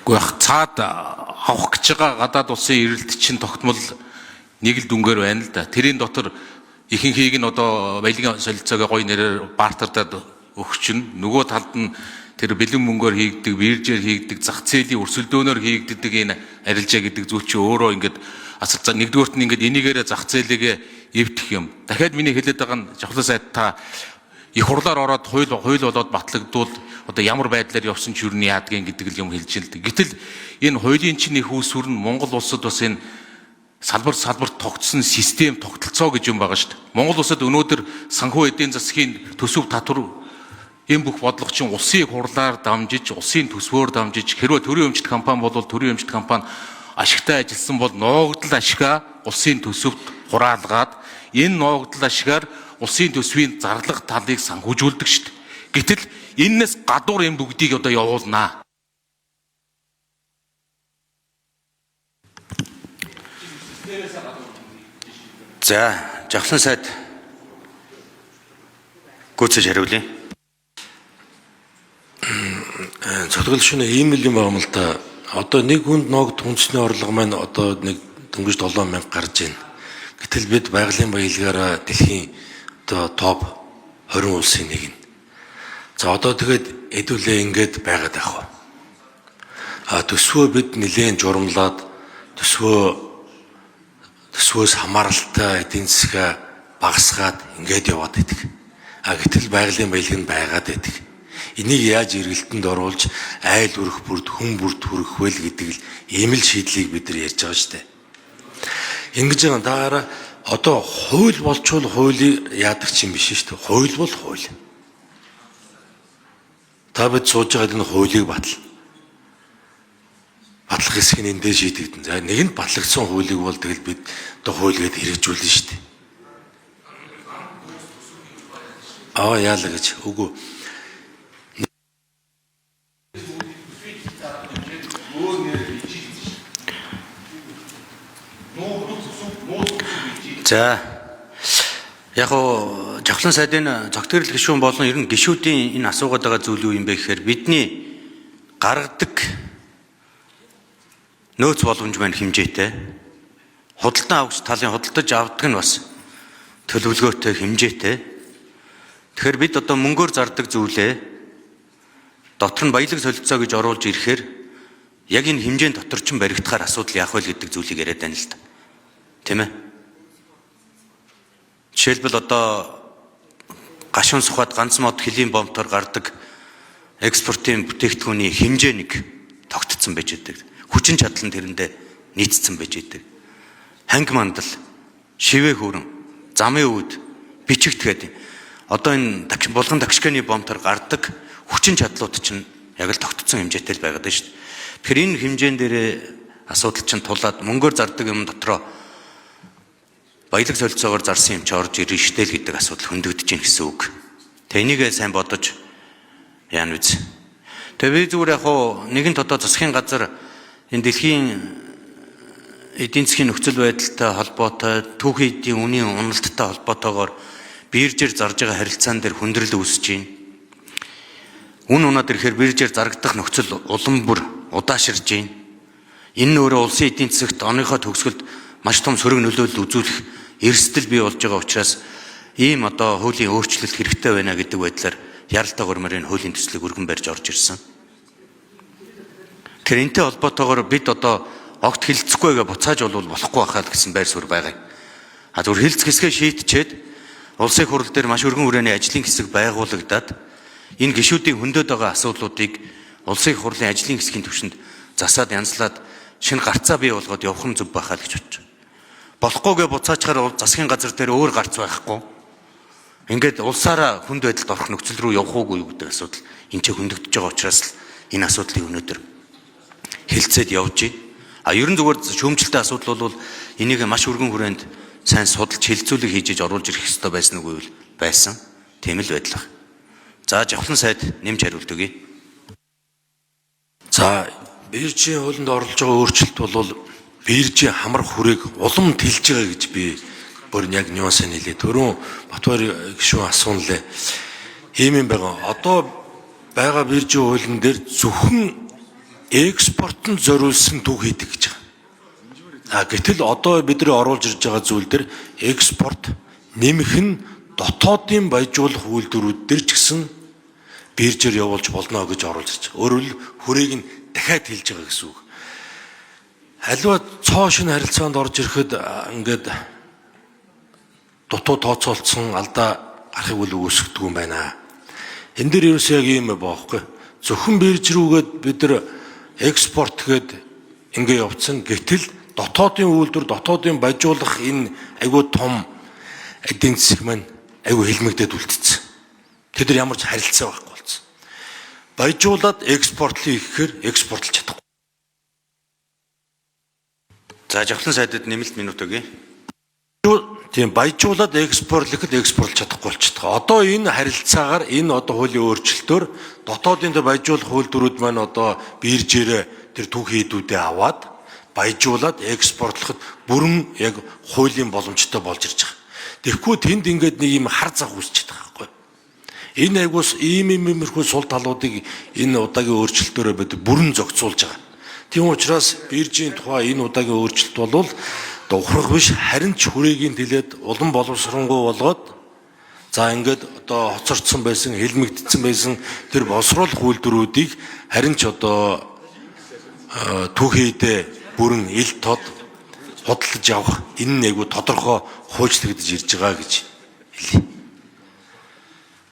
Гэхдээ цаад авах гэж байгаа гадаад улсын эрэлт чинь тогтмол нэг л дүнгээр байна л да. Тэрийн дотор ихэнхийг нь одоо баялагын солилцоогоо гоё нэрээр бартардаад өгчин. Нөгөө талд нь тэр бэлэн мөнгөөр хийгдэг, биржээр хийгдэг, зах зээлийн өрсөлдөөнөөр хийгддэг энэ арилжаа гэдэг зүйл чи өөрөө ингээд асар нэгдүгээрт нь ингээд энийгээрээ зах зээлээ эвдэх юм. Дахиад миний хэлээд байгаа нь жавхлан сайд та их хурлаар ороод хууль болоод батлагдвал одоо ямар байдлаар явсан ч юу нь яадгийн гэдэг л юм хэлж байна л дээ. Гэтэл энэ хуулийн чинь их үүсвэр нь Монгол улсад бас энэ салбарт тогтсон систем тогтолцоо гэж юм байгаа шүү дээ. Монгол улсад өнөөдөр санхүү эдийн засгийн төсөв татвар энэ бүх бодлого чинь улсын хурлаар дамжиж, улсын төсвөөр дамжиж, хэрвээ төрийн өмчт компани бол төрийн өмчт компани ашигтай ажилласан бол ноогдол ашгаа улсын төсөвт хураалгаад энэ ноогдол ашгаар улсын төсвийн зарлах талыг санхүүжүүлдэг шүү дээ. Гэтэл энэс гадуур энэ бүгдийг одоо явуулнаа. За, жавхлан сайд гүйцэж хариулъя. Цогцол шөнө ийм л юм байна л да. Одоо нэг хүнд ногд хүнсний орлого маань одоо нэг дөнгөж 7,000 гарч байна. Гэтэл бид байгалийн баялгаараа дэлхийн одоо топ 20 улсын нэг нь. За одоо тэгээд хэдүүлээ ингээд байгаад ах. Төсвөө бид нэлээд журамлаад төсвөөс хамааралтай эдийн засгаа багасгаад ингээд яваад байдаг. Гэтэл байгалийн баялаг нь байгаад байдаг. Энийг яаж эргэлтэнд оруулж айл өрөх бүрд хүн бүрд хүрэх вэ гэдэг л ийм л шийдлийг бид нар ярьж байгаа шүү дээ. Ингэж байгаа даараа одоо хууль болчвол хуулийг яадаг чинь биш шүү дээ. Хууль бол хууль. Та бид сууж байгаа энэ хуулийг батлах хэсэг нь эндээ шийдэгдэн. За нэг нь батлагдсан хуулийг бол тэгэл бид одоо хууль гээд хэрэгжүүлнэ шүү дээ. Яалаа гэж үгүй. За яг уу жавхлан сайдын зохицол гишүүн болон ер нь гишүүдийн энэ асуугаад байгаа зүйл юу юм бэ гэхээр бидний гаргадаг нөөц боломж маань хэмжээтэй, худалдан авагч талын худалдаж авдаг нь бас төлөвлөгөөтэй хэмжээтэй. Тэгэхээр бид одоо мөнгөөр зардаг зүйлээ дотор нь баялаг солилцоо гэж оруулж ирэхээр яг энэ хэмжээнд дотор ч баригдахаар асуудал яах вэ гэдэг зүйлийг яриад байна л да. Тийм ээ. Жишээлбэл одоо гашуун сухад ганц мод хөлийн бомтоор гардаг экспортын бүтээгдэхүүний хэмжээ нэг тогтцсон байж байдаг. Хүчин чадал нь тэрэндээ нийцсэн байж байдаг. Ханги мандал, шивээ хөрөн, замын үүд, бичигт гэдэг. Одоо энэ булган тагшканы бомтоор гардаг хүчин чадлууд чинь яг л тогтцсон хэмжээтэй л байгаад байна шүү дээ. Тэгэхээр энэ хэмжээн дээрээ асуудал чинь тулаад мөнгөөр зардаг юм дотроо баялаг солилцоогоор зарсан юм чи орж ирнэ штэ л гэдэг асуудал хөндөгдөж гин гэсэн үг. Тэ энийг сайн бодож яана үз. Тэгээ би зүгээр яг хуу нэгэнт одоо засгийн газар энэ дэлхийн эдийн засгийн нөхцөл байдалтай холбоотой түүхийн эдийн үнийн уналттай холбоотойгоор биржээр зарж байгаа харилцаан дээр хүндрэл үүсэж байна. Үн унаад ирэхээр биржээр зарагдах нөхцөл улам бүр удааширж байна. Энэ нь өөрөө улсын эдийн засагт оныхоо төгсгөлд маш том сөрөг нөлөөлөл үзүүлэх эрсдэл бий болж байгаа учраас ийм одоо хуулийн өөрчлөлт хэрэгтэй байна гэдэг байдлаар яралтай гормоор энэ хуулийн төслийг өргөн барьж орж ирсэн. Тэр энэтэй холбоотойгоор бид одоо огт хилцэхгүйгээ буцааж болохгүй байхаа гэсэн байр суурь байгаа юм. Зүгээр хилцэх хэсгээ шийдчихэд улсын хурал дээр маш өргөн хүрээний ажлын хэсэг байгуулагдаад энэ гишүүдийн хөндөд байгаа асуудлуудыг улсын хурлын ажлын хэсгийн түвшинд засаад янзлаад шинэ гарцаа бий болгоод явах нь зөв байхаа гэж бодож байна. Болохгүйгээ буцаачаар засгийн газар дээр өөр гарц байхгүй. Ингээд улсаараа хүнд байдалд орох нөхцөл рүү явах уугүй гэдэг асуудал энэ ч хөндөгдөж байгаа учраас л энэ асуудлыг өнөөдөр хэлцээд явж байна. Ер нь зүгээр шүүмжлэлтэй асуудал бол энийг маш өргөн хүрээнд сайн судалж хэлцүүлэг хийж оруулж ирэх ёстой байсан үгүй юу? Байсан. Тийм л байдлаа. За жавхлан сайд нэмж хариулт өгье. За биржийн хуулинд оруулж байгаа өөрчлөлт бол биржийн хамар хүрээг улам тэлж байгаа гэж би бүр яг нюансыг хэлээ. Түрүүн Батбаяр гишүүн асуунлаа. Ийм юм байгаа. Одоо байгаа биржийн хуулин дээр зөвхөн экспортод зориулсан төв хийдэг гэж байгаа. Гэтэл одоо бидний оруулж ирж байгаа зүйл дээр экспорт нэмэх нь дотоодын баяжуулах үйлдвэрүүд дээр ч гэсэн биржээр явуулж болно гэж оруулж ирж байгаа. Өөрөөр хэл хүрээг нь дахиад хэлж байгаа гэсэн үг. Аливаа цоо шинэ харилцаанд орж ирэхэд ингээд дутуу тооцоолцсон алдаа гарахыг үл үүсгдэг юм байна. Энэ дээр ерөөсөө яг ийм баахгүй. Зөвхөн бирж рүүгээд бид нар экспорт гээд ингээ явцсан. Гэтэл дотоодын үйлдвэр, дотоодын баяжуулах энэ айгүй том эдийн засаг маань айгүй хэлмэгдээд үлдсэн. Тэд нар ямар ч харилцаа байхгүй болсон. Баяжуулаад экспортлыг ихээр экспортлж чадахгүй. За жавхлан сайдад нэмэлт минут өгье. Тийм баяжуулаад экспортлоход экспортлж чадахгүй болчиход байгаа. Одоо энэ харилцаагаар энэ одоо хуулийн өөрчлөлтөөр дотоодын баяжуулах үйлдвэрүүд маань одоо биржээр тэр түүх хийдүүдээ аваад баяжуулаад экспортлоход бүрэн яг хуулийн боломжтой болж ирж байгаа. Тэгэхгүй тэнд ингээд нэг юм хар зах үүсчихэд байгаа байхгүй. Энэ айгуус иймэрхүү сул талуудыг энэ удаагийн өөрчлөлтөөрөө бид бүрэн зохицуулж байгаа. Тийм учраас биржийн тухай энэ удаагийн өөрчлөлт бол ухрах биш, харин ч хүрээгийн тэлээд улам боловсронгуй болгоод за ингээд одоо хоцордсон байсан, хэлмэгдсэн байсан тэр боловсруулах үйлдвэрүүдийг харин ч одоо түүхийдээ бүрэн ил тод худалдаж явах энэ нэг тодорхой хуучлагдж ирж байгаа гэж хэлье.